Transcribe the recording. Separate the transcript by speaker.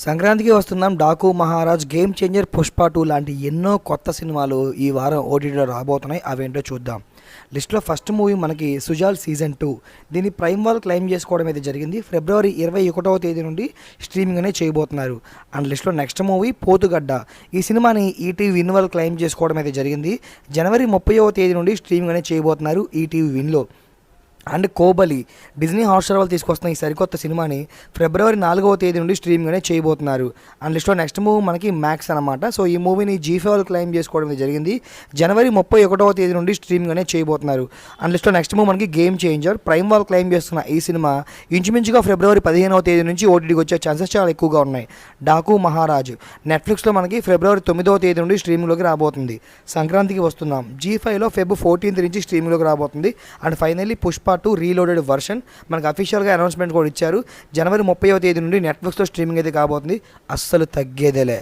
Speaker 1: సంక్రాంతికి వస్తున్నాం. Daaku Maharaj, game changer, Pushpa 2 లాంటి ఎన్నో కొత్త సినిమాలు ఈ వారం ఓటీటీలో రాబోతున్నాయి. అవేంటో చూద్దాం. లిస్ట్లో ఫస్ట్ మూవీ మనకి సుజాల్ సీజన్ 2. దీన్ని ప్రైమ్ వాళ్ళు క్లెయిమ్ చేసుకోవడం అయితే జరిగింది. ఫిబ్రవరి 21వ తేదీ నుండి స్ట్రీమింగ్ అనేది చేయబోతున్నారు. అండ్ లిస్ట్లో నెక్స్ట్ మూవీ పోతుగడ్డ. ఈ సినిమాని ఈటీవీ విన్ వాళ్ళు క్లెయిమ్ చేసుకోవడం అయితే జరిగింది. జనవరి 30వ తేదీ నుండి స్ట్రీమింగ్ అనేది చేయబోతున్నారు ఈటీవీ విన్లో. అండ్ కోబలి, డిజ్నీ హాట్స్టార్ వాళ్ళు తీసుకొస్తున్న ఈ సరికొత్త సినిమాని ఫిబ్రవరి 4వ తేదీ నుండి స్ట్రీమింగ్ అనేది చేయబోతున్నారు. అండ్ లిస్ట్లో నెక్స్ట్ మూవీ మనకి మ్యాక్స్ అనమాట. సో ఈ మూవీని జీ5 వాళ్ళు క్లెయిమ్ చేసుకోవడం జరిగింది. జనవరి 31వ తేదీ నుండి స్ట్రీమింగ్ అనేది చేయబోతున్నారు. అండ్ లిస్ట్లో నెక్స్ట్ మూవీ మనకి గేమ్ చేంజర్. ప్రైమ్ వాళ్ళు క్లెయిమ్ చేస్తున్న ఈ సినిమా ఇంచుమించుగా ఫిబ్రవరి 15వ తేదీ నుంచి ఓటీటీకి వచ్చే ఛాన్సెస్ చాలా ఎక్కువగా ఉన్నాయి. డాకు మహారాజ్ నెట్ఫ్లిక్స్లో మనకి ఫిబ్రవరి 9వ తేదీ నుండి స్ట్రీమింగ్లోకి రాబోతుంది. సంక్రాంతికి వస్తున్నాం. జీ5లో ఫెబ్ 14th నుంచి స్ట్రీమింగ్లోకి రాబోతుంది. And finally Pushpa 2 reloaded version మనకు అఫీషియల్గా అనౌన్స్మెంట్ కూడా ఇచ్చారు. జనవరి 30వ తేదీ నుండి నెట్ఫ్లిక్స్లో స్ట్రీమింగ్ అయితే కాబోతుంది. అస్సలు తగ్గేదేలే.